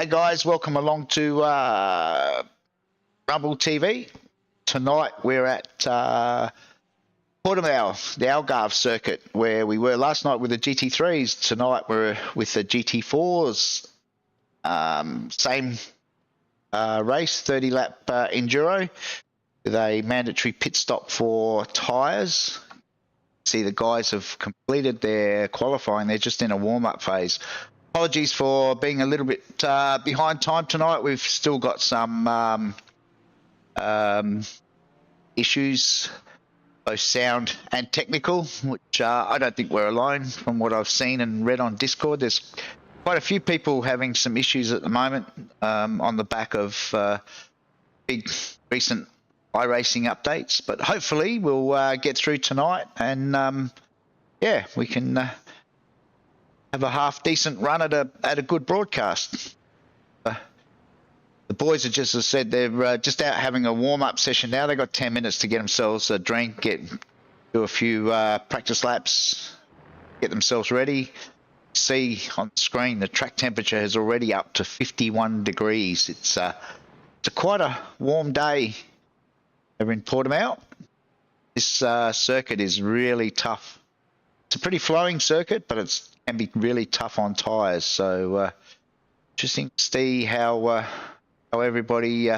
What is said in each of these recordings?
Hey guys, welcome along to Rumble TV. Tonight we're at Portimao, the Algarve circuit, where we were last night with the GT3s. Tonight we're with the GT4s. Same race, 30-lap enduro with a mandatory pit stop for tyres. See, the guys have completed their qualifying. They're just in a warm-up phase. Apologies for being a little bit behind time tonight. We've still got some issues, both sound and technical, which I don't think we're alone from what I've seen and read on Discord. There's quite a few people having some issues at the moment on the back of big recent iRacing updates, but hopefully we'll get through tonight and yeah, we can have a half decent run at a good broadcast. The boys are just, as I said, they're just out having a warm-up session now. They've got 10 minutes to get themselves a drink, do a few practice laps, get themselves ready. See on the screen the track temperature is already up to 51 degrees. It's quite a warm day over in Portimao. This circuit is really tough. It's a pretty flowing circuit, but it can be really tough on tyres. So interesting to see how everybody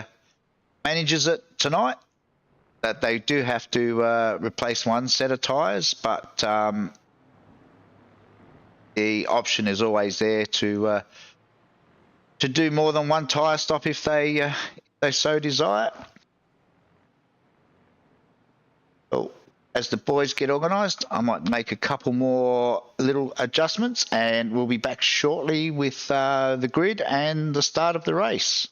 manages it tonight. That they do have to replace one set of tyres, but the option is always there to do more than one tyre stop if they so desire. Well, as the boys get organised, I might make a couple more little adjustments, and we'll be back shortly with the grid and the start of the race.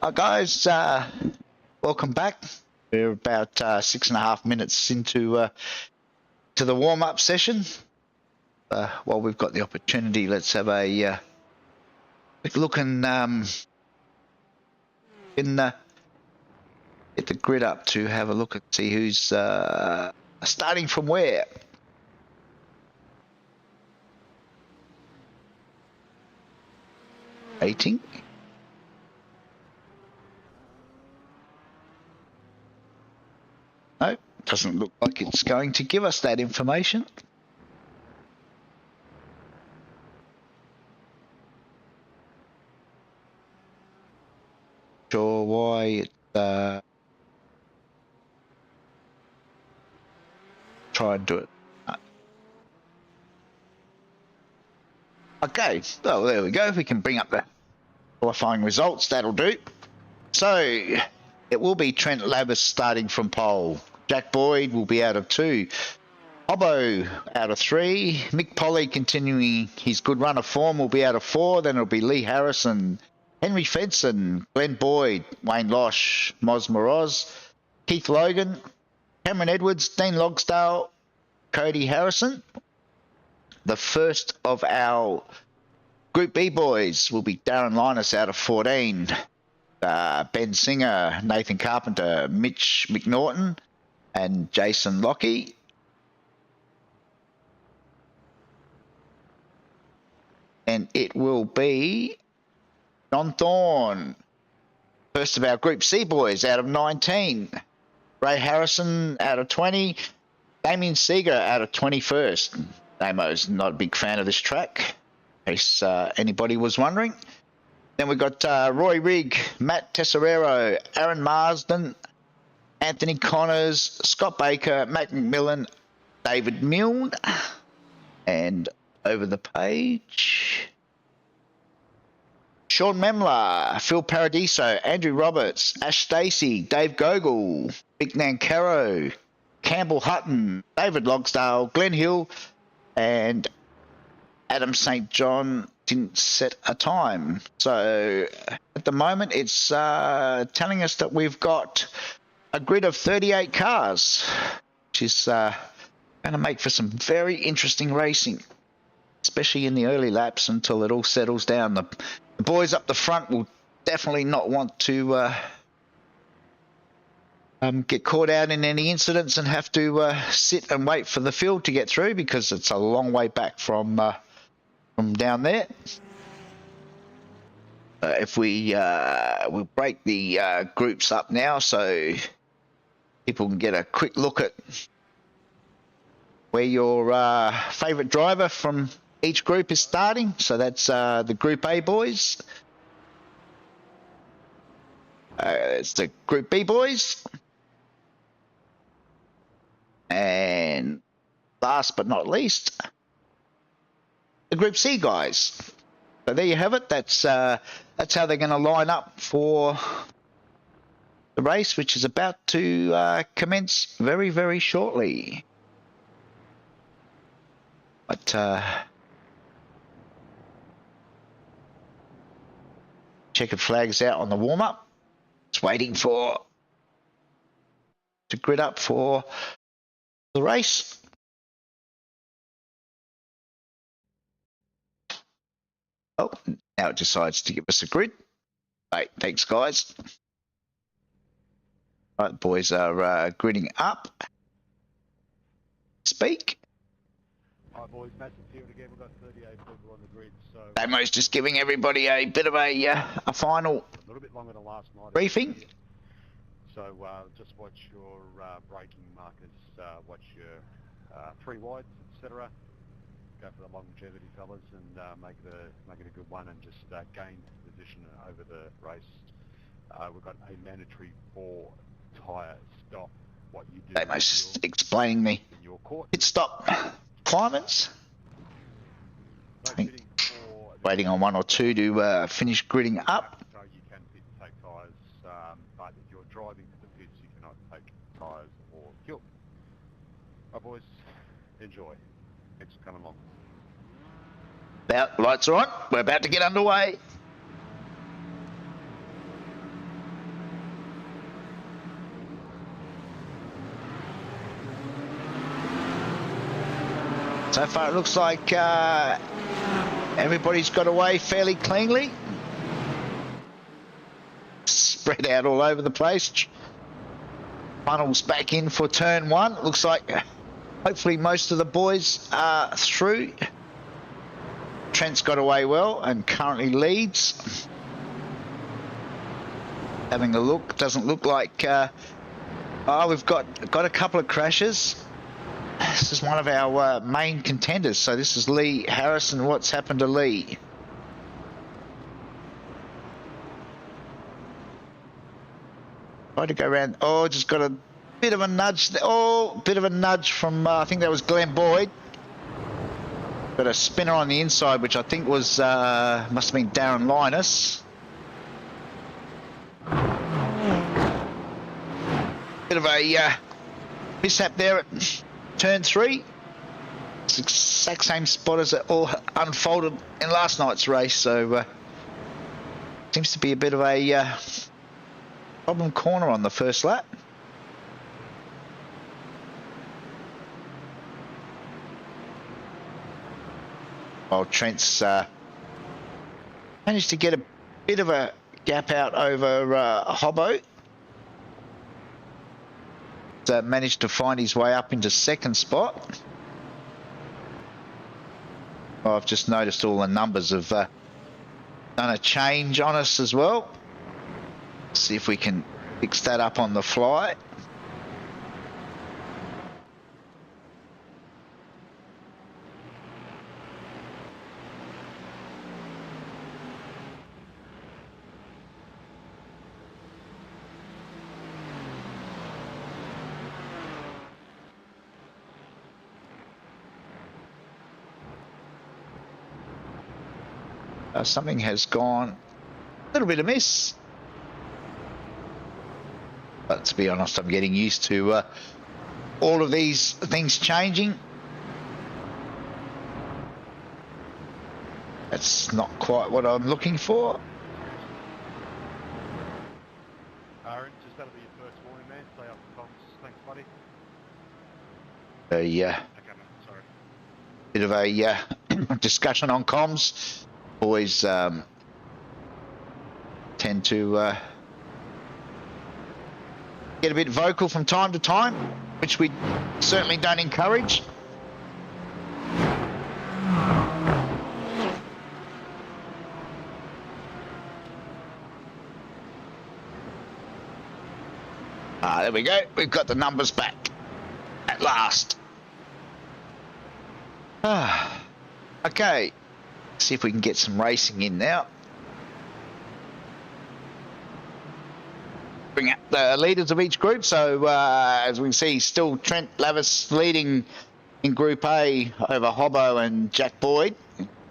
Hi guys, welcome back. We're about 6.5 minutes into to the warm-up session. While we've got the opportunity, let's have a quick look and get the grid up to have a look and see who's starting from where. Rating. No, doesn't look like it's going to give us that information. Sure why it try and do it. Okay, well there we go. We can bring up the qualifying results. That'll do. So it will be Trent Labus starting from pole. Jack Boyd will be out of 2. Hobbo out of 3. Mick Polly continuing his good run of form will be out of 4. Then it'll be Lee Harrison, Henry Fenson, Glenn Boyd, Wayne Losh, Moz Moroz, Keith Logan, Cameron Edwards, Dean Logsdale, Cody Harrison. The first of our Group B boys will be Darren Linus out of 14. Ben Singer, Nathan Carpenter, Mitch McNaughton, and Jason Lockie. And it will be John Thorne, first of our Group C boys out of 19. Ray Harrison out of 20. Damien Seeger out of 21st. Damo's not a big fan of this track, in case anybody was wondering. Then we've got Roy Rigg, Matt Tesserero, Aaron Marsden, Anthony Connors, Scott Baker, Matt McMillan, David Milne. And over the page, Sean Memler, Phil Paradiso, Andrew Roberts, Ash Stacey, Dave Gogol, Vic Nancaro, Campbell Hutton, David Logsdale, Glenn Hill, and Adam St. John didn't set a time. So at the moment it's telling us that we've got a grid of 38 cars, which is going to make for some very interesting racing, especially in the early laps until it all settles down. The boys up the front will definitely not want to get caught out in any incidents and have to sit and wait for the field to get through, because it's a long way back from down there. If we'll break the groups up now so people can get a quick look at where your favourite driver from each group is starting. So that's the Group A boys. It's the Group B boys. And last but not least, the Group C guys. So there you have it. That's how they're going to line up for the race, which is about to commence very, very shortly. But checkered flags out on the warm-up. It's waiting for to grid up for the race. Oh, now it decides to give us a grid. Right, thanks guys. Right, the boys are gridding up. Speak. Hi boys, Matt here again. We've got 38 people on the grid, so Damo's just giving everybody a bit of a final a little bit longer than last night. briefing. So just watch your braking markers, watch your 3 wides, etc. Go for the longevity, fellas, and make it a good one, and just gain position over the race. We've got a mandatory 4 tyre stop. What you do? Damo's just explaining the pit stop requirements. I think waiting on 1 or 2 to finish gridding up. So you can pit and take tyres, but if you're driving to the pits, you cannot take tyres or fuel. Right, boys, enjoy. Thanks for coming along. Lights are on. We're about to get underway. So far it looks like everybody's got away fairly cleanly. Spread out all over the place. Funnels back in for turn one. Looks like hopefully most of the boys are through. Trent's got away well and currently leads. Having a look, doesn't look like we've got a couple of crashes. This is one of our main contenders. So this is Lee Harrison. What's happened to Lee? Tried to go around. Oh, just got a bit of a nudge. Oh, bit of a nudge from I think that was Glenn Boyd. Got a spinner on the inside, which I think was must have been Darren Linus. Bit of a mishap there at turn 3. It's the exact same spot as it all unfolded in last night's race. So seems to be a bit of a problem corner on the first lap. While Trent's managed to get a bit of a gap out over Hobbo. Managed to find his way up into second spot. Well, I've just noticed all the numbers have done a change on us as well. See if we can fix that up on the fly. Something has gone a little bit amiss. But to be honest, I'm getting used to all of these things changing. That's not quite what I'm looking for. Aaron, just that'll be your first warning, man. Stay up the comms. Thanks, buddy. Yeah. Okay, man. Sorry. Bit of a discussion on comms. Boys tend to get a bit vocal from time to time, which we certainly don't encourage. There we go. We've got the numbers back at last. Okay. See if we can get some racing in now. Bring up the leaders of each group. So as we can see, still Trent Lavis leading in Group A over Hobbo and Jack Boyd.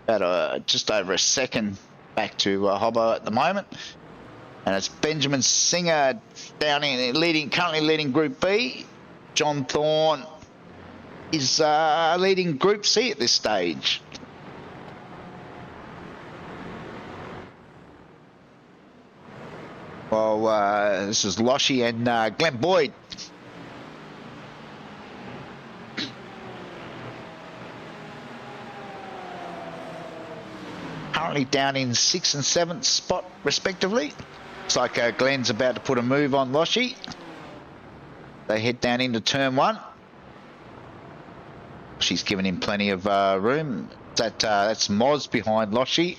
About just over a second back to Hobbo at the moment. And it's Benjamin Singer down in currently leading Group B. John Thorne is leading Group C at this stage. Well, this is Loshy and Glenn Boyd. Currently down in 6th and 7th spot, respectively. Looks like Glenn's about to put a move on Loshy. They head down into turn 1. She's given him plenty of room. That's Moz behind Loshy.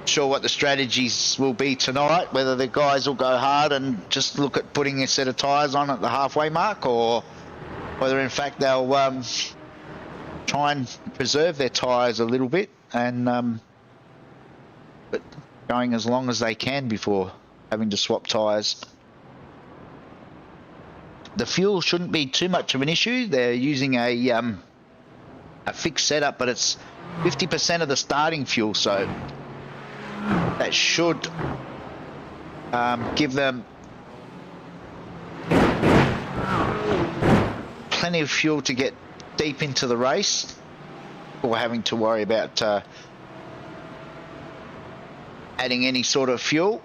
Sure what the strategies will be tonight, whether the guys will go hard and just look at putting a set of tyres on at the halfway mark, or whether in fact they'll try and preserve their tyres a little bit and but going as long as they can before having to swap tyres. The fuel shouldn't be too much of an issue. They're using a fixed setup, but it's 50% of the starting fuel, so that should give them plenty of fuel to get deep into the race or having to worry about adding any sort of fuel.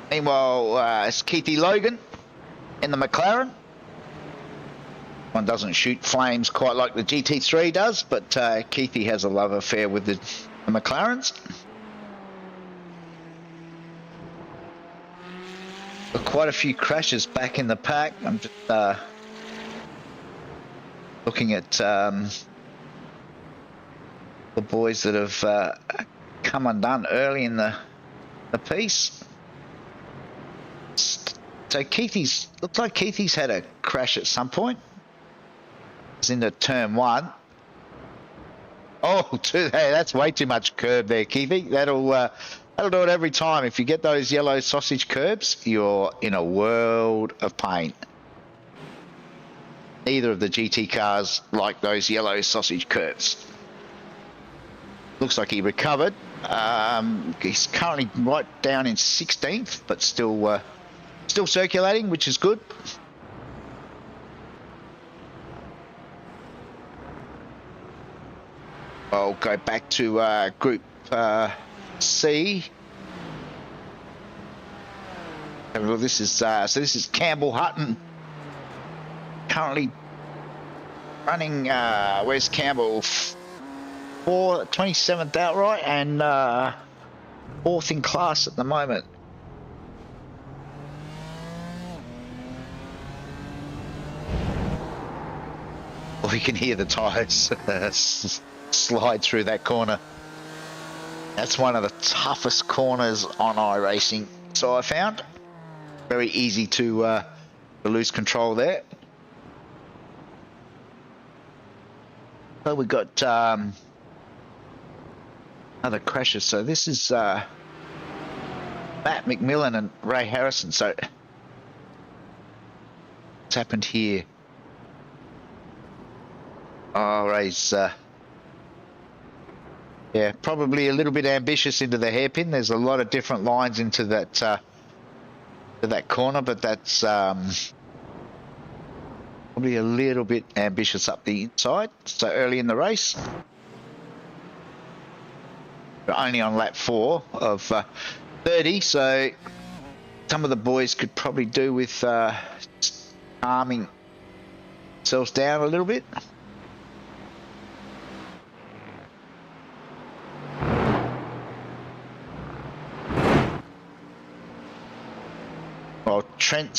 Meanwhile, it's Keithy Logan in the McLaren. One doesn't shoot flames quite like the GT3 does, but Keithy has a love affair with the McLarens. Got quite a few crashes back in the pack. I'm just looking at the boys that have come undone early in the piece. So Keithy's, looks like Keithy's had a crash at some point. It's into turn 1. Oh, hey, that's way too much curb there, Keithy. That'll do it every time. If you get those yellow sausage curbs, you're in a world of pain. Neither of the GT cars like those yellow sausage curbs. Looks like he recovered. He's currently right down in 16th, but still circulating, which is good. I'll go back to Group C. This is so this is Campbell Hutton. Currently running. Where's Campbell? 27th outright and 4th in class at the moment. Well, you can hear the tyres slide through that corner. That's one of the toughest corners on iRacing, so I found. Very easy to lose control there. So we got other crashes. So this is Matt McMillan and Ray Harrison. So what's happened here? Oh, Ray's yeah, probably a little bit ambitious into the hairpin. There's a lot of different lines into that corner, but that's probably a little bit ambitious up the inside. So early in the race, we're only on lap 4 of 30. So some of the boys could probably do with calming themselves down a little bit. Well, Trent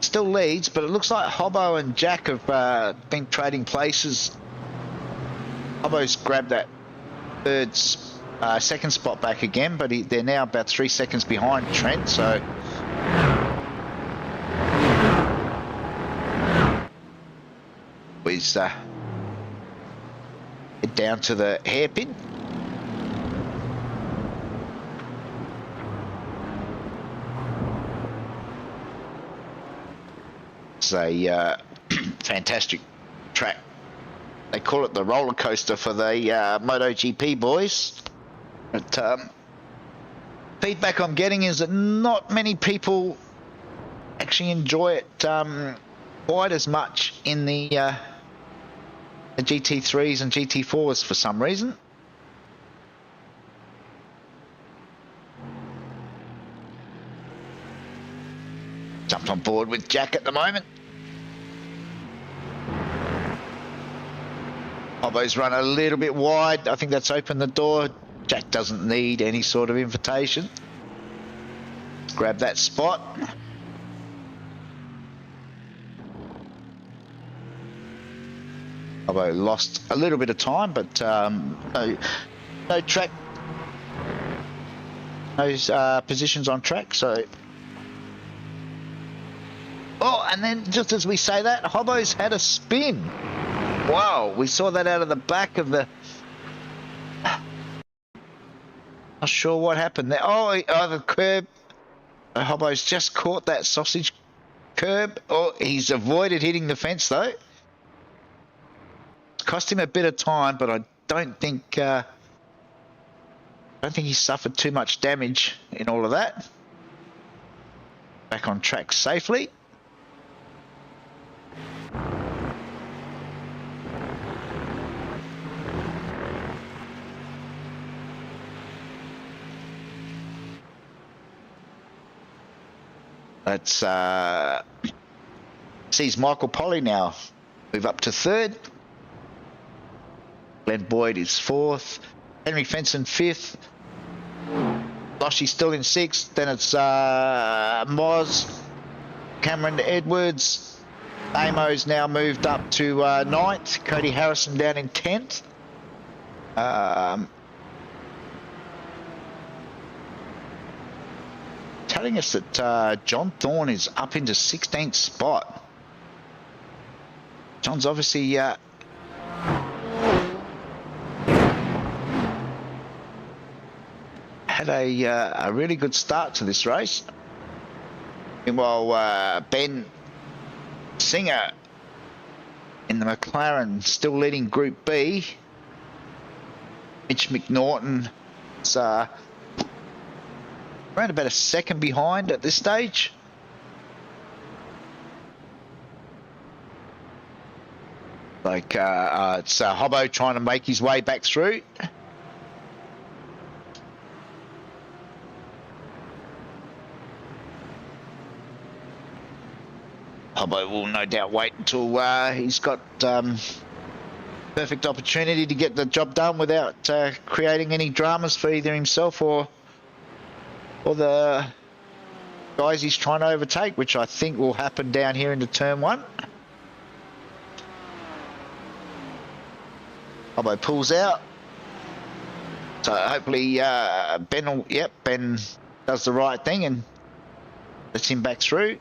still leads, but it looks like Hobbo and Jack have been trading places. Hobbo's grabbed that second spot back again, but they're now about 3 seconds behind Trent, so he's head down to the hairpin. It's a fantastic track. They call it the roller coaster for the MotoGP boys. But feedback I'm getting is that not many people actually enjoy it quite as much in the GT3s and GT4s for some reason. Jumped on board with Jack at the moment. Hobbo's run a little bit wide. I think that's opened the door. Jack doesn't need any sort of invitation. Grab that spot. Hobbo lost a little bit of time, but no track, no positions on track, so. Oh, and then just as we say that, Hobbo's had a spin. Wow, we saw that out of the back of the... Not sure what happened there. Oh, the curb. Hobbo's just caught that sausage curb. Oh, he's avoided hitting the fence though. It's cost him a bit of time, but I don't think he suffered too much damage in all of that. Back on track safely. That's sees Michael Polly now move up to third. Glenn Boyd is fourth. Henry Fenson fifth. Loshy still in sixth. Then it's Moz, Cameron Edwards. Amo's now moved up to ninth. Cody Harrison down in 10th. Telling us that John Thorne is up into 16th spot. John's obviously had a really good start to this race. Meanwhile, Ben Singer in the McLaren still leading Group B. Mitch McNaughton is around about a second behind at this stage. Like it's Hobbo trying to make his way back through. Hobbo will no doubt wait until he's got perfect opportunity to get the job done without creating any dramas for either himself or the guys he's trying to overtake, which I think will happen down here into turn one. Hobbo pulls out. So hopefully Ben does the right thing and lets him back through.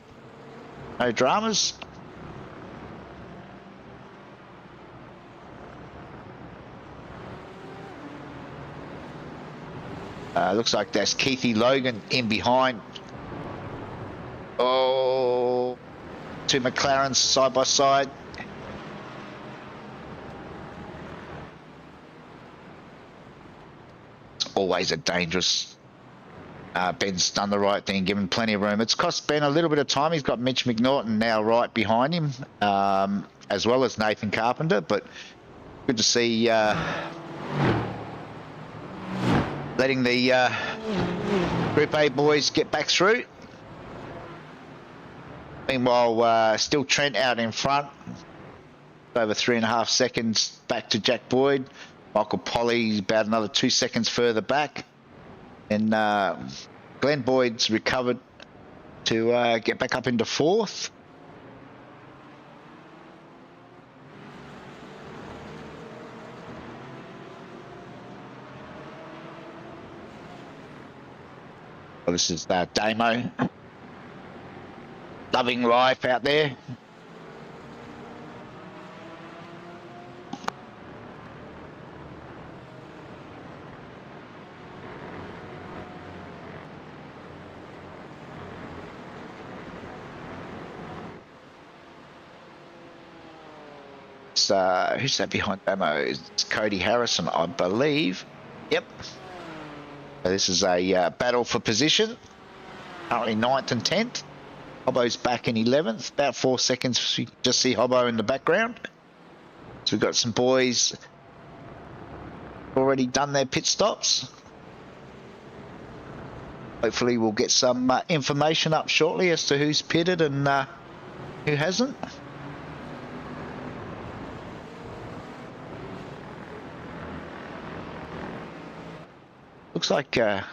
No dramas. Looks like that's Keithy Logan in behind. Oh, two McLarens side by side. It's always a dangerous. Ben's done the right thing, given plenty of room. It's cost Ben a little bit of time. He's got Mitch McNaughton now right behind him, as well as Nathan Carpenter, but good to see letting the Group A boys get back through. Meanwhile, still Trent out in front. Over 3.5 seconds back to Jack Boyd. Michael Polly about another 2 seconds further back. And Glenn Boyd's recovered to get back up into fourth. Well, this is Damo. Loving life out there. Who's that behind Damo? It's Cody Harrison, I believe. Yep. So this is a battle for position. Currently 9th and 10th. Hobbo's back in 11th. About 4 seconds. You can just see Hobbo in the background. So we've got some boys already done their pit stops. Hopefully we'll get some information up shortly as to who's pitted and who hasn't. Looks like Darren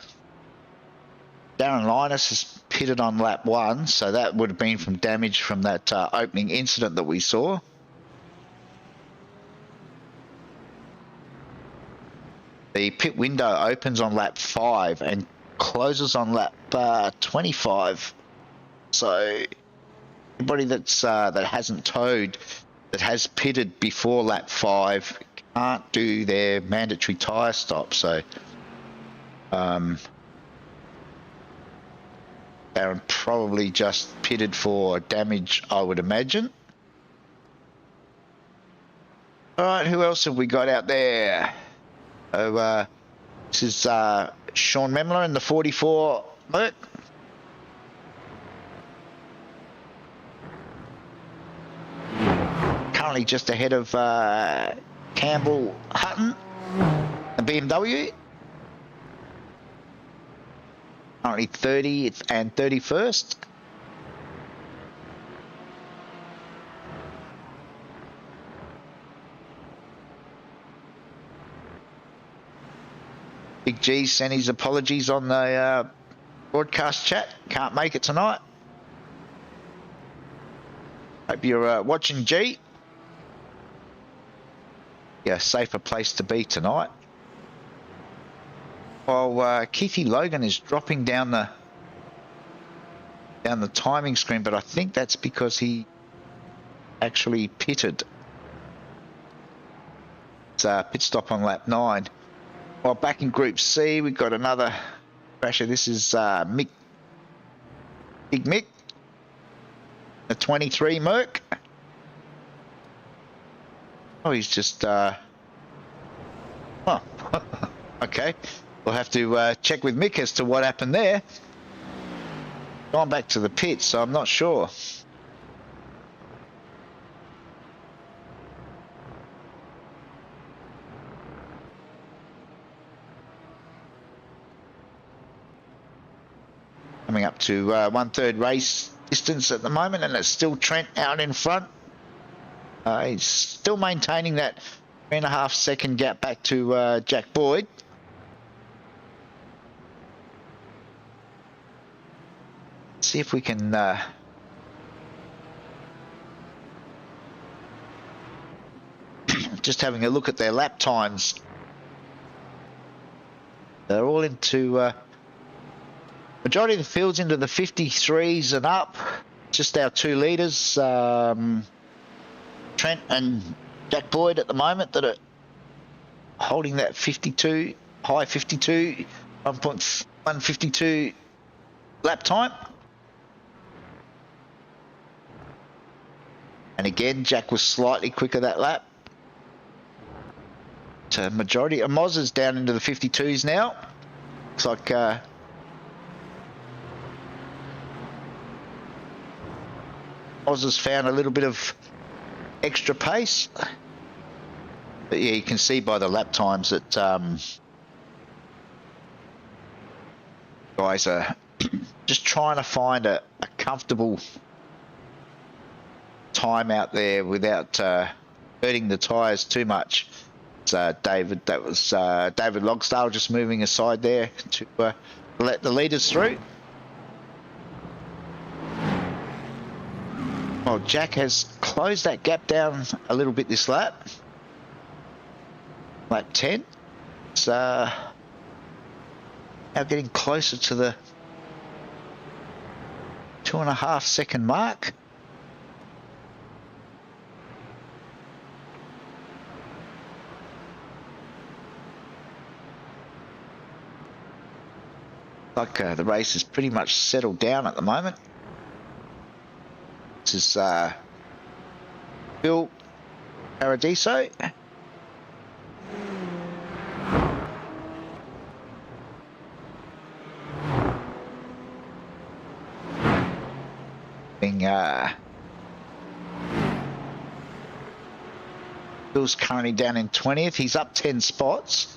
Linus has pitted on lap 1, so that would have been from damage from that opening incident that we saw. The pit window opens on lap 5 and closes on lap 25. So anybody that's that hasn't towed, that has pitted before lap 5, can't do their mandatory tyre stop. So Darren probably just pitted for damage, I would imagine. All right, who else have we got out there? Oh, this is Sean Memler in the 44 Merc. Currently just ahead of Campbell Hutton, the BMW. Currently 30th and 31st. Big G sent his apologies on the broadcast chat. Can't make it tonight. Hope you're watching, G. Yeah, safer place to be tonight. While Keithy Logan is dropping down the timing screen, but I think that's because he actually pitted. It's a pit stop on lap 9. While back in Group C, we've got another crasher. This is Big Mick, a 23 Merc. Oh, he's just oh, okay. We'll have to check with Mick as to what happened there. Gone back to the pit, so I'm not sure. Coming up to 1/3 race distance at the moment, and it's still Trent out in front. He's still maintaining that 3.5 second gap back to Jack Boyd. See if we can just having a look at their lap times. They're all into majority of the field's into the 53s and up. Just our 2 leaders, Trent and Jack Boyd at the moment, that are holding that 52, high 52, 1.152 lap time. And again, Jack was slightly quicker that lap. So majority of Moz is down into the 52s now. Looks like Moz has found a little bit of extra pace. But yeah, you can see by the lap times that guys are just trying to find a comfortable time out there without hurting the tyres too much. So David, that was David Logsdale just moving aside there to let the leaders through. Well, Jack has closed that gap down a little bit this lap. Lap 10. It's now getting closer to the 2.5 second mark. Like the race is pretty much settled down at the moment. This is Bill Paradiso. Bill's currently down in 20th. He's up 10 spots.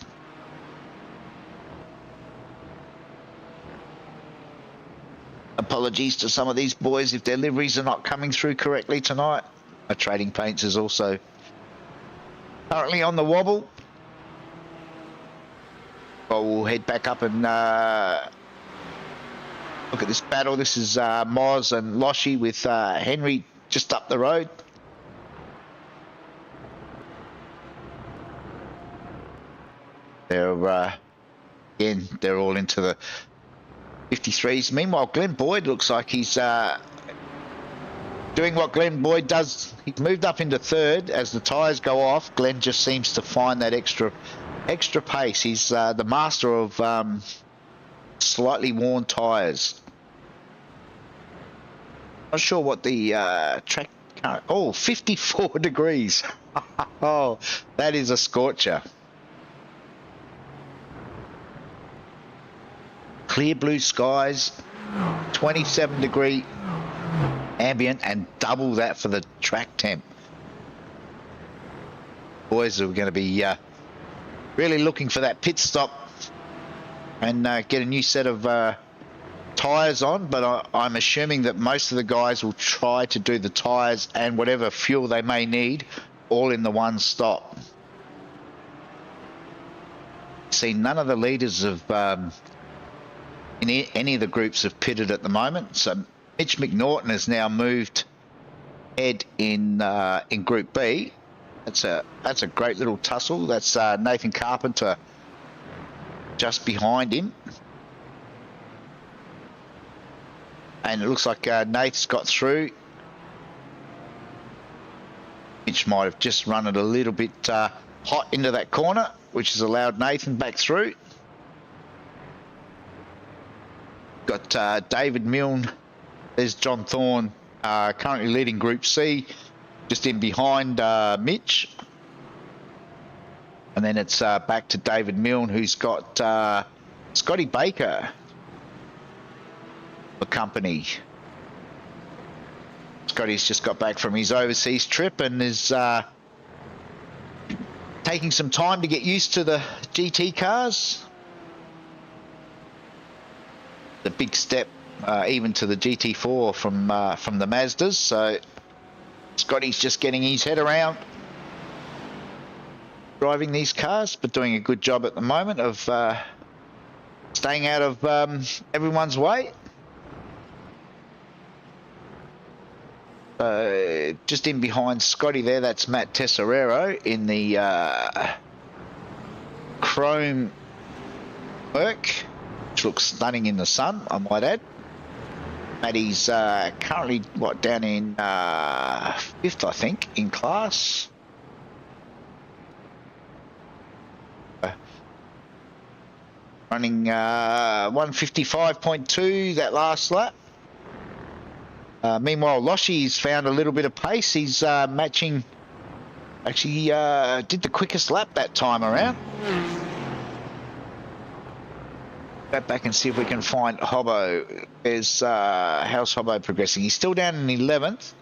Apologies to some of these boys if their liveries are not coming through correctly tonight. Trading Paints is also currently on the wobble. Well, we'll head back up and look at this battle. This is Moz and Loshi with Henry just up the road. They're again, they're all into the 53s. Meanwhile, Glenn Boyd looks like he's doing what Glenn Boyd does. He's moved up into 3rd. As the tyres go off, Glenn just seems to find that extra pace. He's the master of slightly worn tyres. Not sure what the track... Oh, 54 degrees. Oh, that is a scorcher. Clear blue skies, 27 degree ambient, and double that for the track temp. Boys are going to be really looking for that pit stop and get a new set of tyres on, but I'm assuming that most of the guys will try to do the tyres and whatever fuel they may need all in the one stop. seen none of the leaders of any of the groups have pitted at the moment. So Mitch McNaughton has now moved head in Group B. That's a great little tussle. That's Nathan Carpenter just behind him. And it looks like Nate's got through. Mitch might have just run it a little bit hot into that corner, which has allowed Nathan back through. Got David Milne. There's John Thorne, currently leading Group C, just in behind Mitch. And then it's back to David Milne, who's got Scotty Baker for company. Scotty's just got back from his overseas trip and is taking some time to get used to the GT cars. The big step even to the GT4 from the Mazdas. So Scotty's just getting his head around driving these cars, but doing a good job at the moment of staying out of everyone's way. Just in behind Scotty there, that's Matt Tesserero in the chrome work, which looks stunning in the sun, I might add. Matty's currently, down in 5th, I think, in class. Running 155.2 that last lap. Meanwhile, Loshy's found a little bit of pace. He's matching, actually did the quickest lap that time around. Go back and see if we can find Hobbo. How's Hobbo progressing? He's still down in 11th.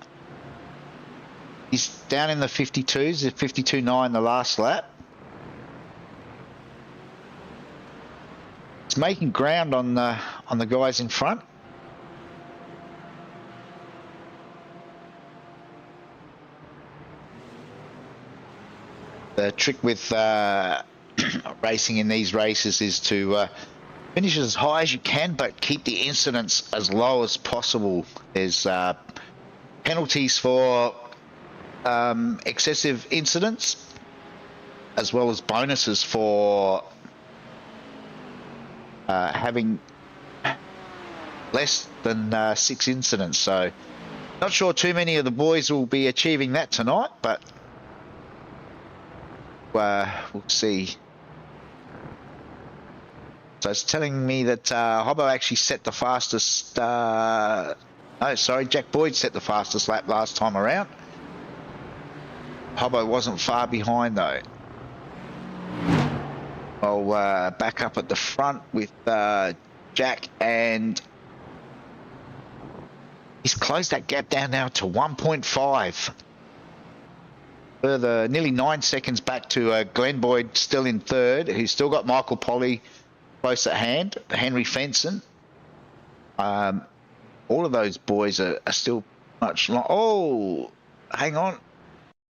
He's down in the 52s, at 52.9 the last lap. He's making ground on the guys in front. The trick with racing in these races is to finish as high as you can, but keep the incidents as low as possible. There's penalties for excessive incidents, as well as bonuses for having less than 6 incidents. So not sure too many of the boys will be achieving that tonight, but we'll see. So it's telling me that Hobbo actually set the fastest, Jack Boyd set the fastest lap last time around. Hobbo wasn't far behind though. I'll back up at the front with Jack, and he's closed that gap down now to 1.5. Further, nearly 9 seconds back to Glenn Boyd, still in 3rd, who's still got Michael Polly close at hand, Henry Fenson. All of those boys are still much long. Oh, hang on.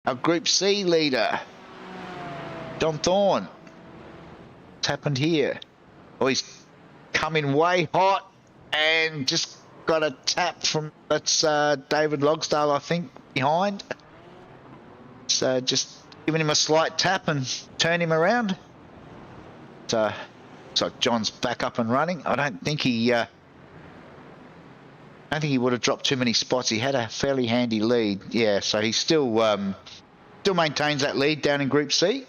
Our Group C leader, John Thorne. What's happened here? Oh, he's coming way hot and just got a tap from, that's David Logsdale, I think, behind. So just giving him a slight tap and turn him around. So looks like John's back up and running. I don't think he would have dropped too many spots. He had a fairly handy lead. Yeah, so he still maintains that lead down in Group C.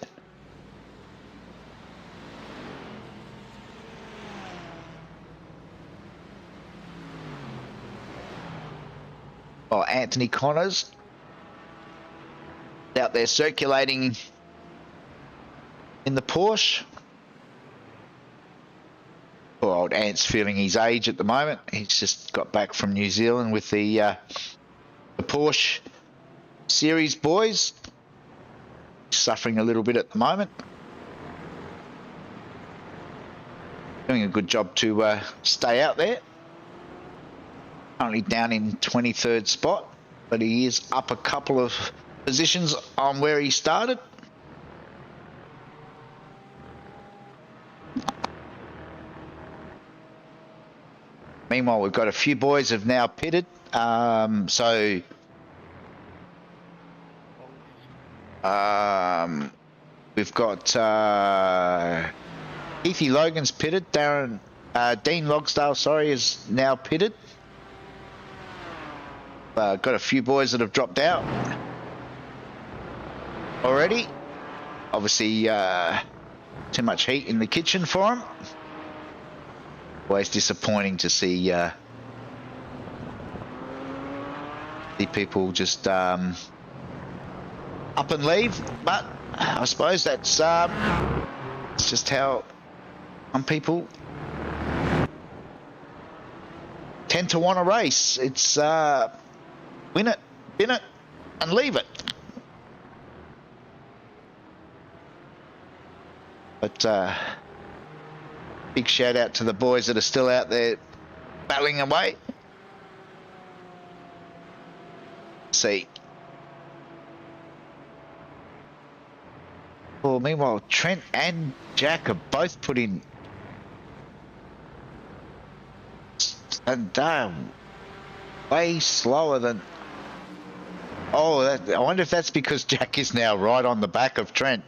Oh, Anthony Connors out there circulating in the Porsche. Poor old Ant's feeling his age at the moment. He's just got back from New Zealand with the Porsche series boys. Suffering a little bit at the moment. Doing a good job to stay out there. Currently down in 23rd spot, but he is up a couple of positions on where he started. Meanwhile, we've got a few boys have now pitted. So we've got Keithy Logan's pitted. Dean Logsdale, sorry, is now pitted. Got a few boys that have dropped out already. Obviously, too much heat in the kitchen for them. Always disappointing to see people just up and leave, but I suppose that's it's just how some people tend to want to race. It's win it, bin it, and leave it. But big shout out to the boys that are still out there battling away. See. Well, meanwhile, Trent and Jack have both put in, and way slower than. Oh, I wonder if that's because Jack is now right on the back of Trent.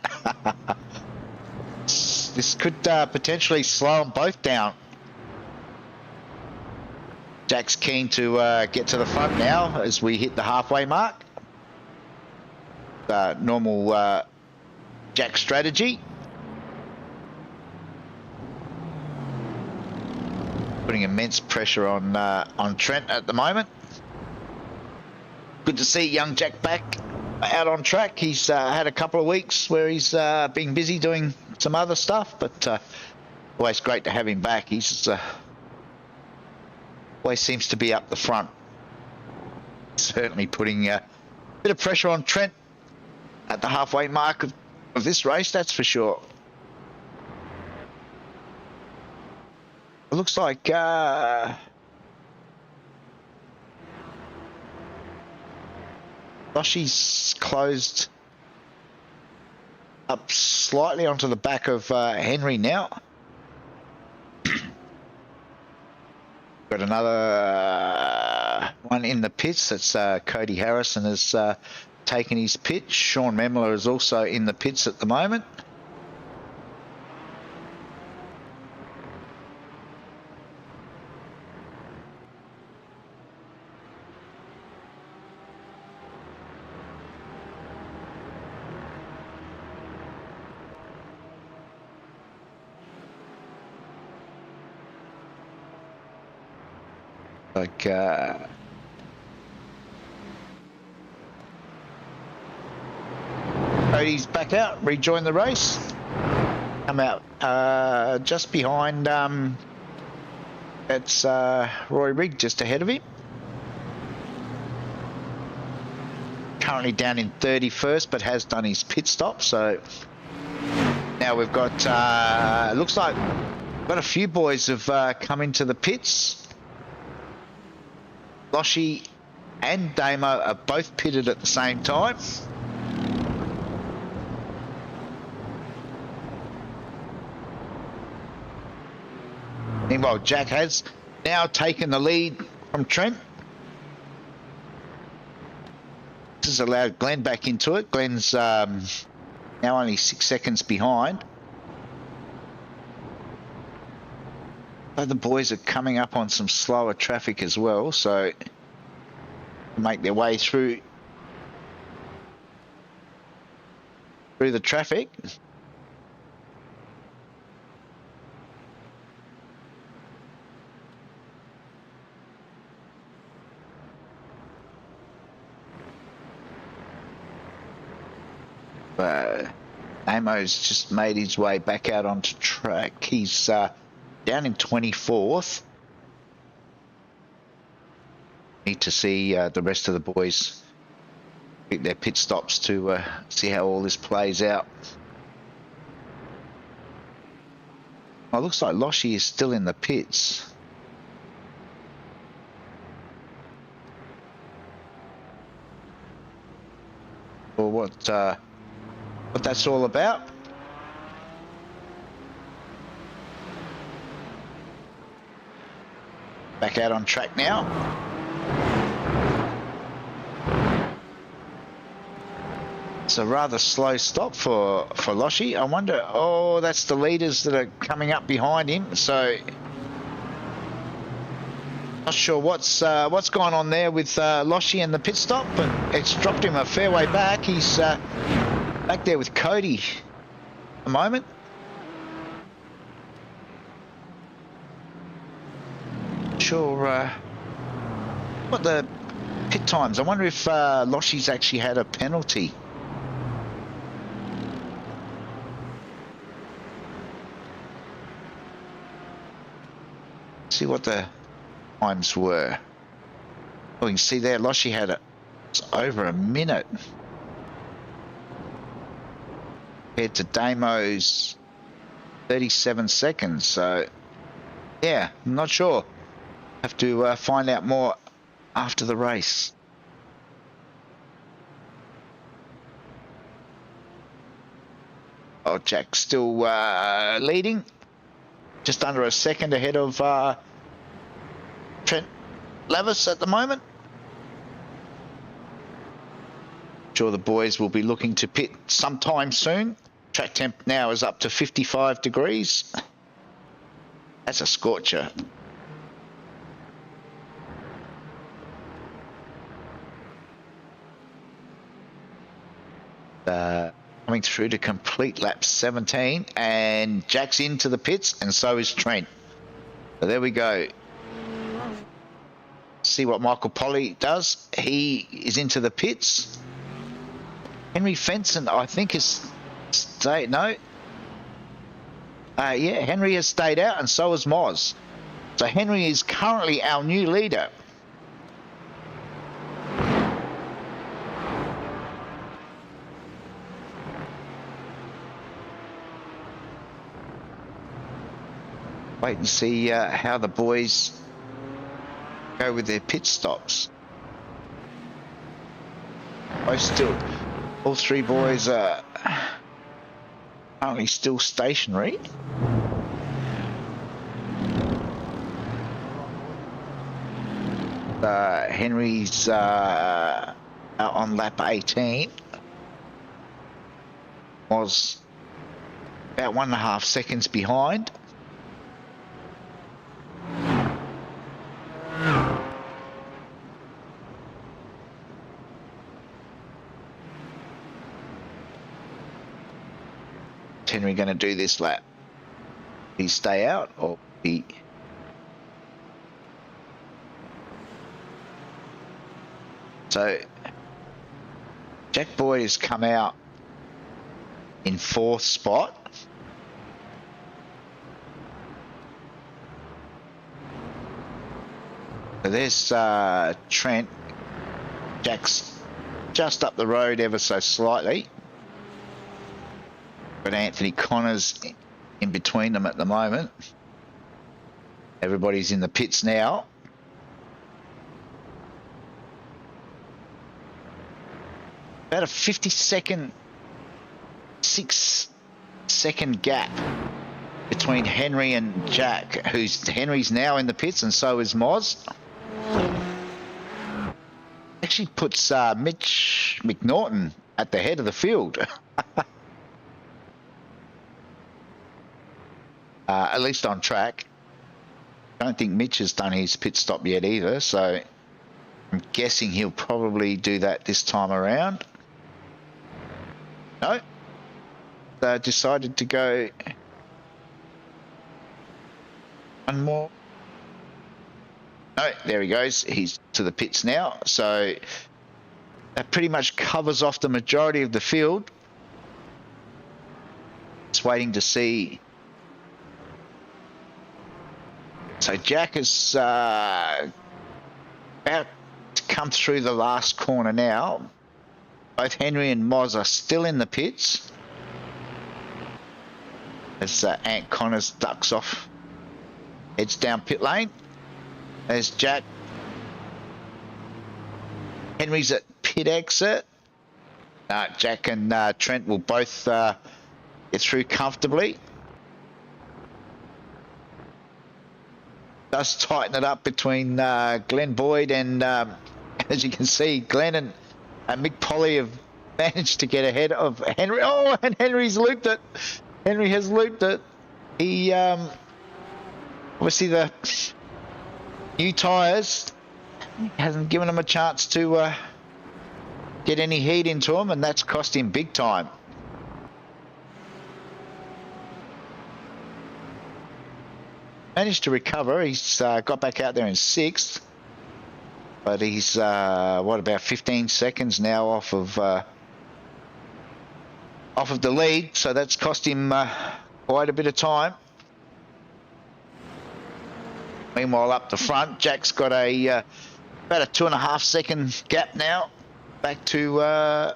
This could potentially slow them both down. Jack's keen to get to the front now as we hit the halfway mark. Normal Jack strategy. Putting immense pressure on Trent at the moment. Good to see young Jack back out on track. He's had a couple of weeks where he's been busy doing some other stuff, but always great to have him back. He's always seems to be up the front. Certainly putting a bit of pressure on Trent at the halfway mark of this race, that's for sure. It looks like Loshy's closed up slightly onto the back of Henry now. Got another one in the pits. That's Cody Harrison has taken his pitch. Sean Memler is also in the pits at the moment. Like Cody's back out, rejoined the race. Come out just behind. It's Roy Rigg just ahead of him. Currently down in 31st, but has done his pit stop. So now we've got. Looks like we've got a few boys have come into the pits. Loshy and Damo are both pitted at the same time. Meanwhile, Jack has now taken the lead from Trent. This has allowed Glenn back into it. Glenn's now only 6 seconds behind. The boys are coming up on some slower traffic as well, so make their way through the traffic. Amo's just made his way back out onto track. He's down in 24th. Need to see the rest of the boys pick their pit stops to see how all this plays out. Well, it looks like Loshy is still in the pits. Or what that's all about. back out on track now. It's a rather slow stop for Loshi. I wonder, oh, that's the leaders that are coming up behind him. So not sure what's going on there with Loshi and the pit stop, but it's dropped him a fair way back. He's back there with Cody at the moment. Sure what the pit times. I wonder if Loshi's actually had a penalty. See what the times were. Oh, you can see there, Loshi had it's over a minute. Compared to Damo's 37 seconds. So, yeah, I'm not sure. Have to find out more after the race. Oh, Jack's still leading. Just under a second ahead of Trent Levis at the moment. Sure, the boys will be looking to pit sometime soon. Track temp now is up to 55 degrees. That's a scorcher. Coming through to complete lap 17, and Jack's into the pits, and so is Trent. So there we go. See what Michael Polly does. He is into the pits. Henry Fenson, I think, has stayed. No. Yeah, Henry has stayed out, and so has Moz. So Henry is currently our new leader. Wait and see how the boys go with their pit stops. All three boys are currently still stationary. Henry's out on lap 18. Was about 1.5 seconds behind. Henry going to do this lap? He stay out or he? So Jack Boyd has come out in 4th spot. So there's Trent. Jack's just up the road ever so slightly. But Anthony Connors in between them at the moment. Everybody's in the pits now. About a 50-second, 6-second gap between Henry and Jack, Henry's now in the pits, and so is Moz. Actually puts Mitch McNaughton at the head of the field. At least on track. I don't think Mitch has done his pit stop yet either, so I'm guessing he'll probably do that this time around. No. They decided to go one more. No, there he goes. He's to the pits now. So that pretty much covers off the majority of the field. Just waiting to see. So Jack is about to come through the last corner now. Both Henry and Moz are still in the pits. As Ant Connors ducks off, heads down pit lane. There's Jack. Henry's at pit exit. Jack and Trent will both get through comfortably. does tighten it up between Glenn Boyd and, as you can see, Glenn and Mick Polly have managed to get ahead of Henry. Oh, and Henry's looped it. Henry has looped it. He, obviously the new tyres hasn't given him a chance to get any heat into him, and that's cost him big time. Managed to recover. He's got back out there in 6th, but he's what, about 15 seconds now off of the lead, so that's cost him quite a bit of time. Meanwhile, up the front, Jack's got a about a 2.5 second gap now, back to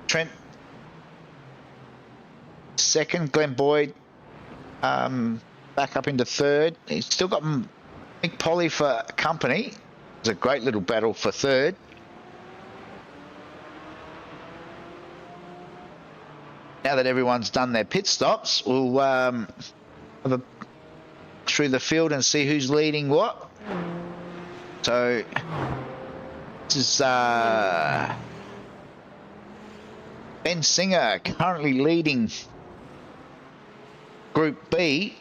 Trent. Second, Glenn Boyd back up into 3rd. He's still got Mick Polly for company. It's a great little battle for 3rd. Now that everyone's done their pit stops, we'll have a through the field and see who's leading what. So this is Ben Singer currently leading Group B,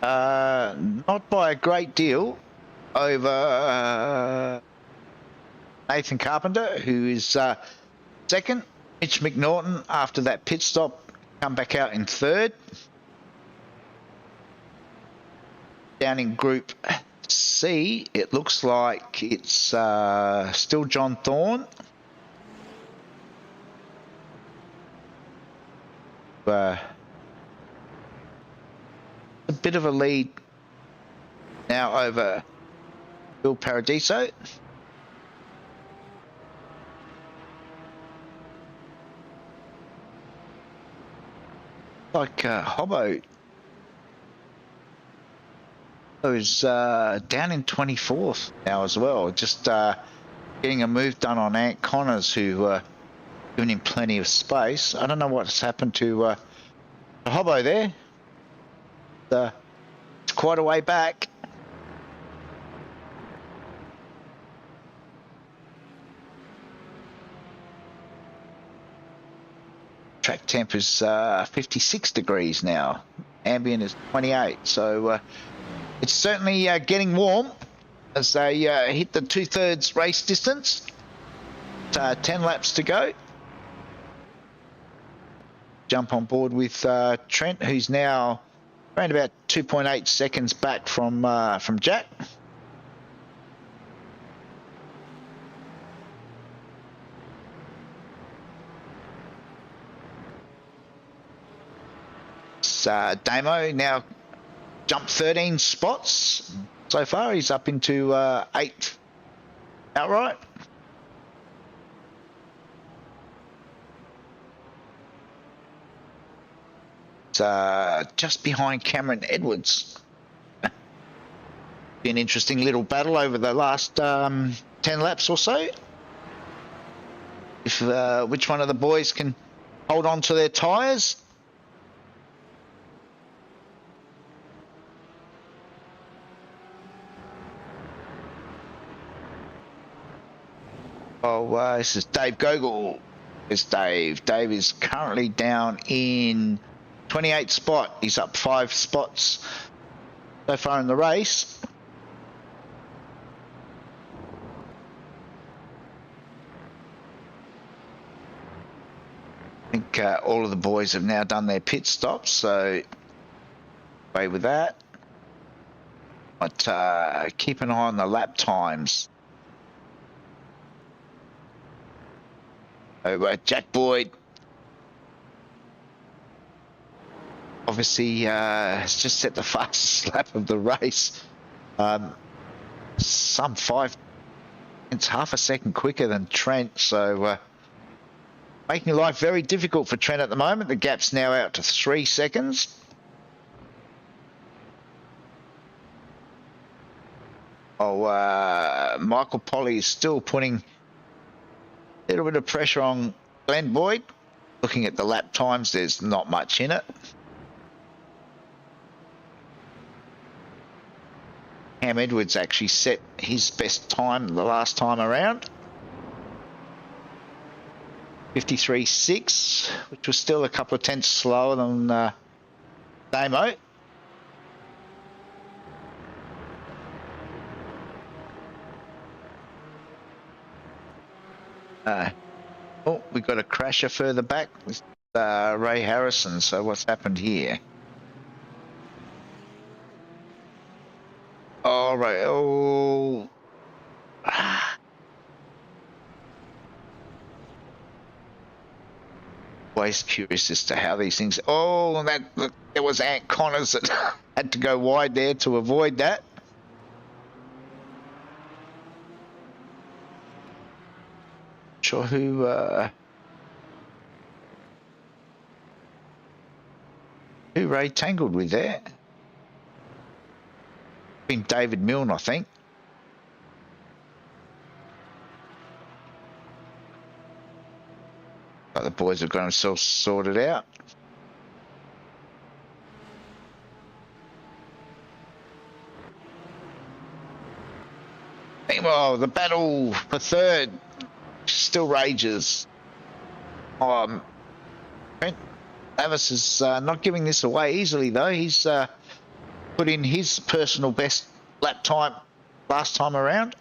not by a great deal over Nathan Carpenter, who is second. Mitch McNaughton, after that pit stop, come back out in 3rd. Down in Group C, it looks like it's still John Thorne. A bit of a lead now over Bill Paradiso. Like Hobbo is down in 24th now as well, just getting a move done on Ant Connors, who giving him plenty of space. I don't know what's happened to Hobbo there. It's quite a way back. Track temp is 56 degrees now. Ambient is 28, so it's certainly getting warm as they hit the 2/3 race distance. 10 laps to go. Jump on board with Trent, who's now around about 2.8 seconds back from Jack. Damo now jumped 13 spots so far. He's up into 8th outright. It's just behind Cameron Edwards. Be an interesting little battle over the last 10 laps or so. If which one of the boys can hold on to their tyres. Oh, this is Dave Gogol. It's Dave. Dave is currently down in 28th spot. He's up 5 spots so far in the race. I think all of the boys have now done their pit stops, so away with that. But keep an eye on the lap times. So, Jack Boyd obviously has just set the fastest lap of the race. Some 5, it's half a second quicker than Trent, so making life very difficult for Trent at the moment. The gap's now out to 3 seconds. Oh, Michael Polly is still putting a little bit of pressure on Glenn Boyd. Looking at the lap times, there's not much in it. Cam Edwards actually set his best time the last time around. 53.6, which was still a couple of tenths slower than Damo. Oh, we got a crasher further back with Ray Harrison. So what's happened here? All right. Oh. Always curious as to how these things. Oh, look, there was Ant Connors that had to go wide there to avoid that. Sure who Ray tangled with there. Been David Milne, I think. But the boys have got themselves sorted out. Meanwhile, the battle for third still rages. Trent Davis is not giving this away easily, though. He's put in his personal best lap time last time around.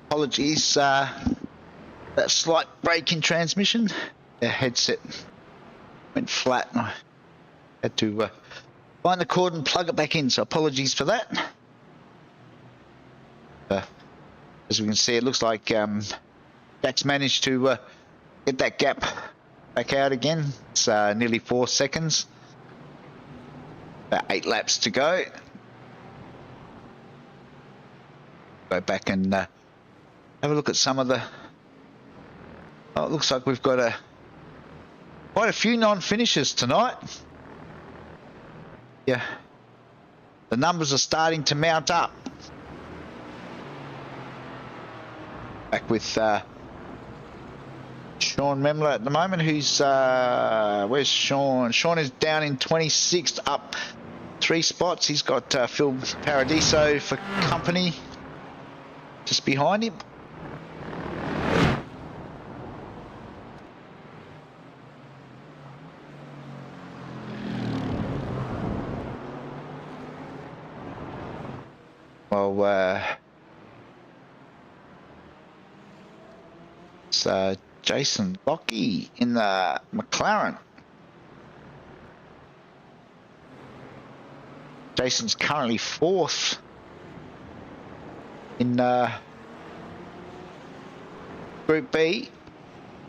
Apologies, that slight break in transmission. The headset went flat and I had to find the cord and plug it back in, so apologies for that. As we can see, it looks like Jack's managed to get that gap back out again. It's nearly 4 seconds. About 8 laps to go. Go back and have a look at some of the. Oh, it looks like we've got quite a few non-finishers tonight. Yeah, the numbers are starting to mount up. Back with Sean Memler at the moment, who's where's Sean? Sean is down in 26th, up 3 spots. He's got Phil Paradiso for company just behind him. Well, it's Jason Lockie in the McLaren. Jason's currently 4th in Group B.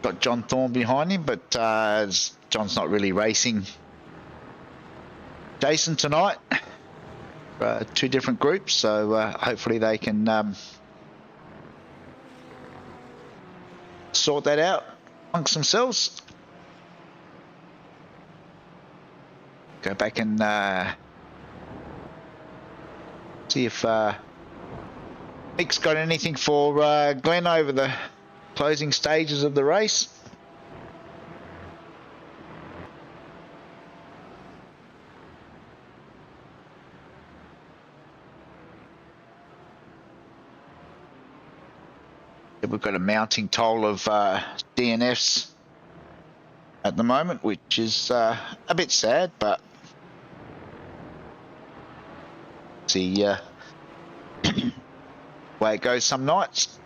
Got John Thorne behind him, but John's not really racing Jason tonight. two different groups, so hopefully they can sort that out amongst themselves. Go back and see if Mick's got anything for Glenn over the closing stages of the race. We've got a mounting toll of DNFs at the moment, which is a bit sad, but see way it goes some nights.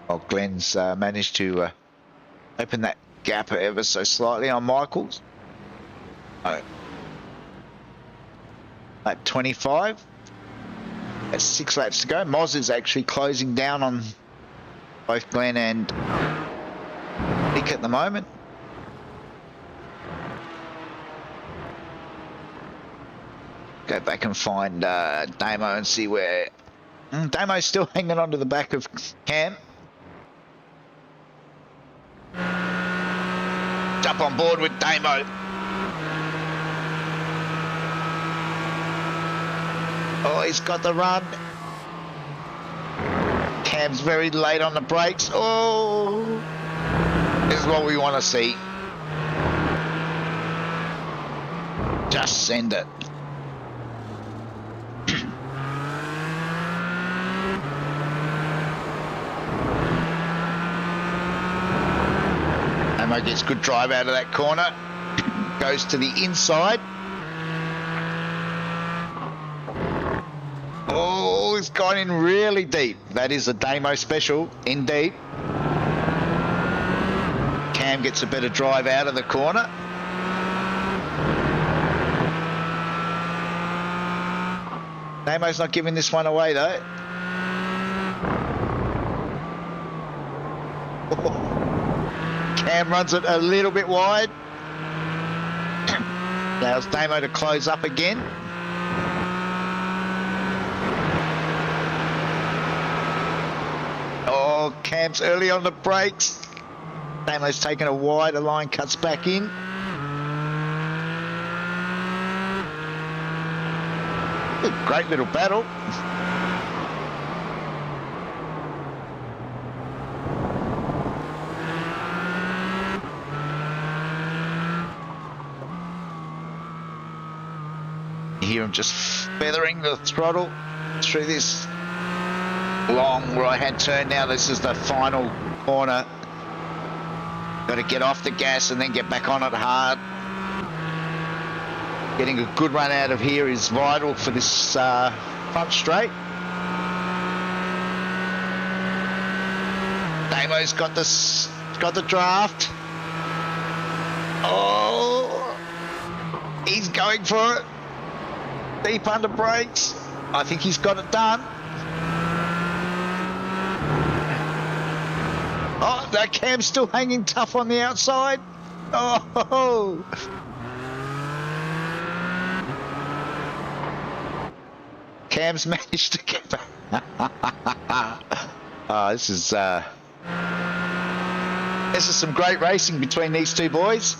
Well, Glenn's managed to open that gap ever so slightly on Michaels. Oh. Lap 25. That's 6 laps to go. Moz is actually closing down on both Glenn and Nick at the moment. Go back and find Damo and see where... Damo's still hanging on to the back of Cam. Jump on board with Damo. Oh, he's got the run. Cam's very late on the brakes. Oh, this is what we want to see. Just send it. Amo gets good drive out of that corner. Goes to the inside. Oh, he's gone in really deep. That is a Damo special, indeed. Cam gets a better drive out of the corner. Damo's not giving this one away, though. Cam runs it a little bit wide. Allows Damo to close up again. Oh, Cam's early on the brakes. Damo's taken a wider line, cuts back in. Great little battle. You hear him just feathering the throttle through this long right-hand turn. Now this is the final corner. Got to get off the gas and then get back on it hard. Getting a good run out of here is vital for this front straight. Damo's got this, got the draft. Oh, he's going for it. Deep under brakes. I think he's got it done. Oh, that Cam's still hanging tough on the outside. Oh. Cam's managed to get back. This is some great racing between these two boys.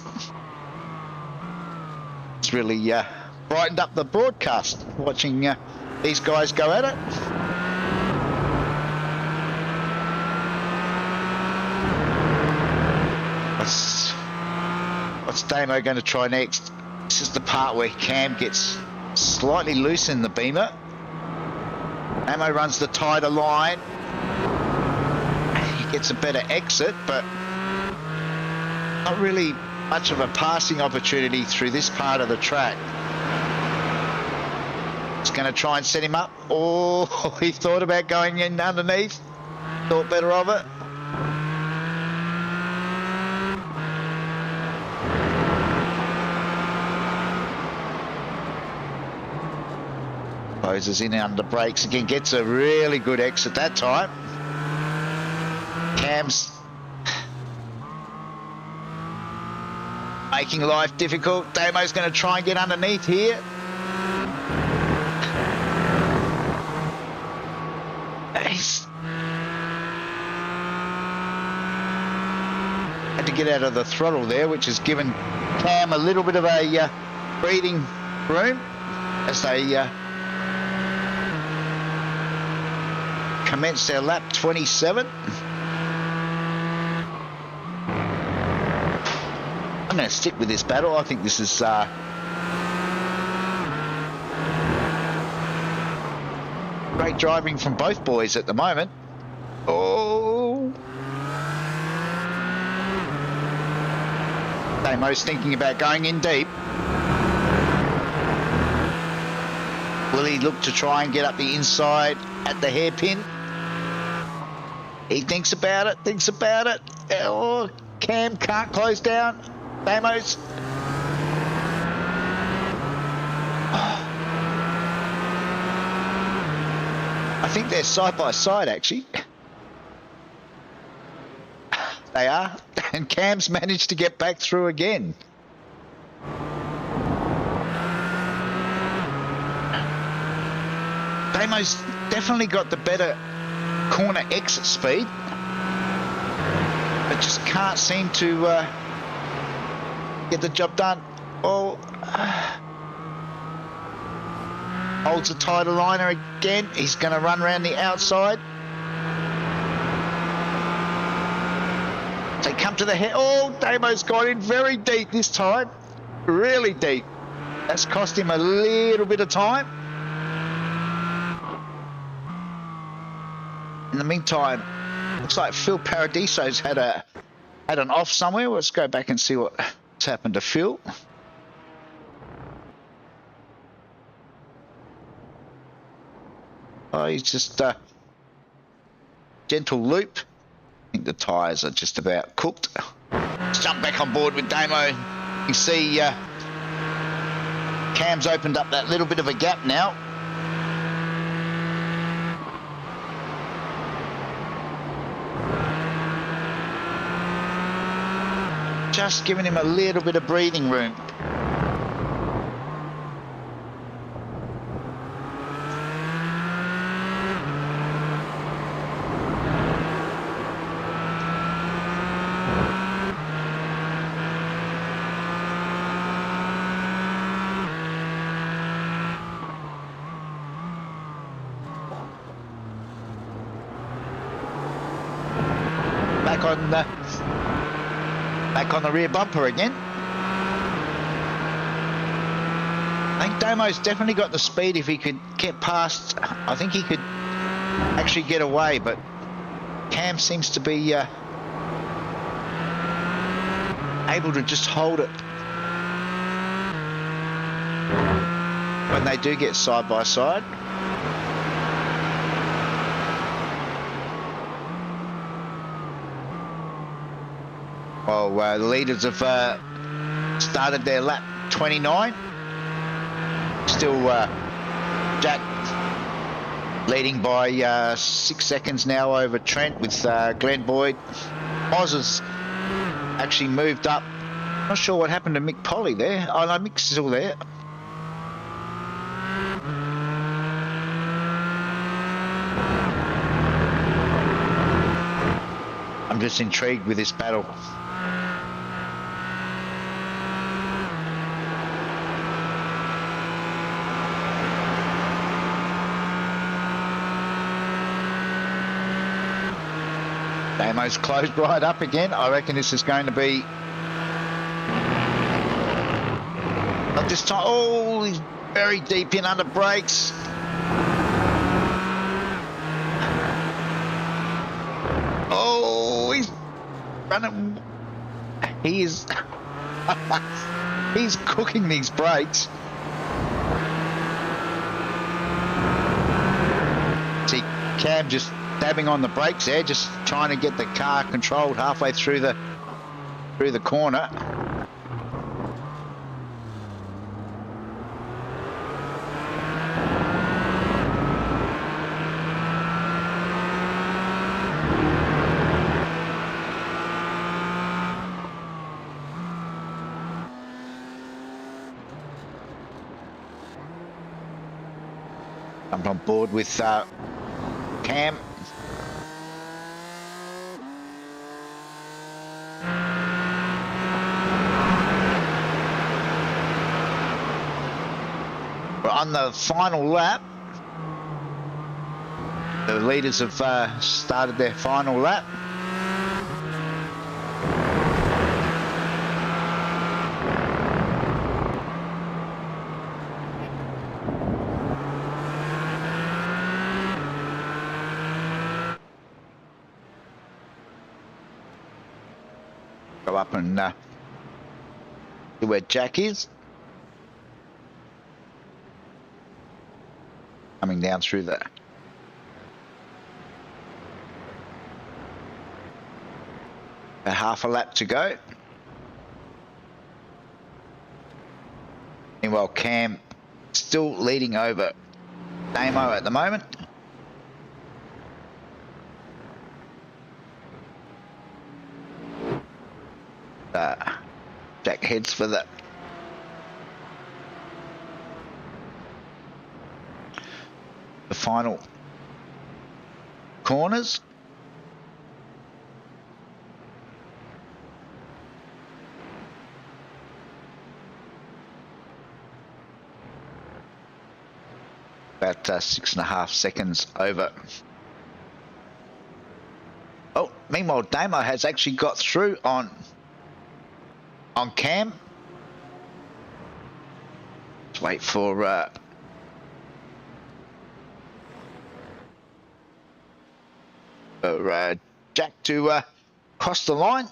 It's really brightened up the broadcast watching these guys go at it. What's Damo going to try next? This is the part where Cam gets slightly loose in the Beamer. Amo runs the tighter line. He gets a better exit, but not really much of a passing opportunity through this part of the track. He's going to try and set him up. Oh, he thought about going in underneath. Thought better of it. Closes in under brakes again, gets a really good exit that time. Cam's making life difficult. Damo's going to try and get underneath here. He's had to get out of the throttle there, which has given Cam a little bit of a breathing room as they commence their lap 27. I'm going to stick with this battle. I think this is great driving from both boys at the moment. Oh, Damo's thinking about going in deep. Will he look to try and get up the inside at the hairpin? He thinks about it, Oh, Cam can't close down. Damo's. I think they're side by side, actually. They are. And Cam's managed to get back through again. Damo's definitely got the better corner exit speed, but just can't seem to get the job done. Oh, holds a tighter liner again. He's going to run around the outside. They come to the head. Oh, Damo's got in very deep this time. Really deep. That's cost him a little bit of time. In the meantime, looks like Phil Paradiso's had an off somewhere. Let's go back and see what's happened to Phil. Oh, he's just gentle loop. I think the tyres are just about cooked. Let's jump back on board with Damo. You see Cam's opened up that little bit of a gap now. Just giving him a little bit of breathing room. Back on the rear bumper again. I think Damo's definitely got the speed. If he could get past, I think he could actually get away, but Cam seems to be able to just hold it when they do get side by side. Well, the leaders have started their lap 29. Still Jack leading by 6 seconds now over Trent, with Glenn Boyd. Oz has actually moved up. Not sure what happened to Mick Polly there. Oh no, Mick's still there. I'm just intrigued with this battle. Damo's closed right up again. I reckon this is going to be... Not this time. Oh, he's very deep in under brakes. Oh, he's running. He is... He's cooking these brakes. See, Cam just dabbing on the brakes there, just trying to get the car controlled halfway through the corner. Jumped on board with Cam. We're on the final lap. The leaders have started their final lap. Go up and see where Jack is. Coming down through there. A half a lap to go. Meanwhile, Cam still leading over Damo at the moment. Jack heads for the final corners. About 6.5 seconds over. Oh, meanwhile, Damo has actually got through on Cam. Let's wait for Jack to cross the line.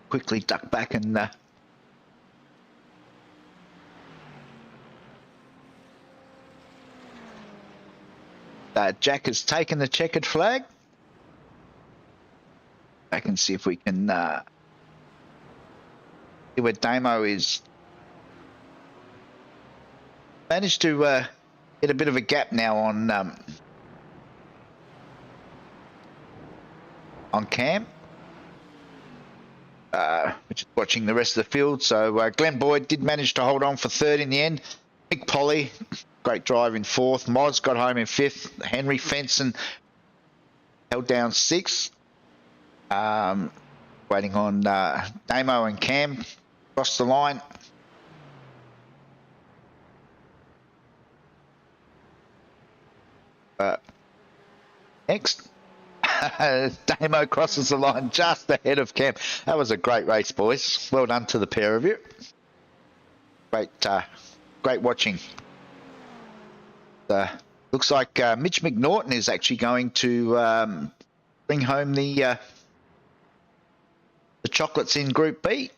Quickly duck back and Jack has taken the checkered flag. I can see if we can see where Damo is. Managed to get a bit of a gap now on Cam. Which is watching the rest of the field. So Glenn Boyd did manage to hold on for third in the end. Mick Polly, great drive in fourth. Moz got home in fifth. Henry Fenson held down sixth. Waiting on Damo and Cam across the line. Next. Damo crosses the line just ahead of Cam. That was a great race, boys. Well done to the pair of you. Great watching. Looks like Mitch McNaughton is actually going to bring home the chocolates in Group B.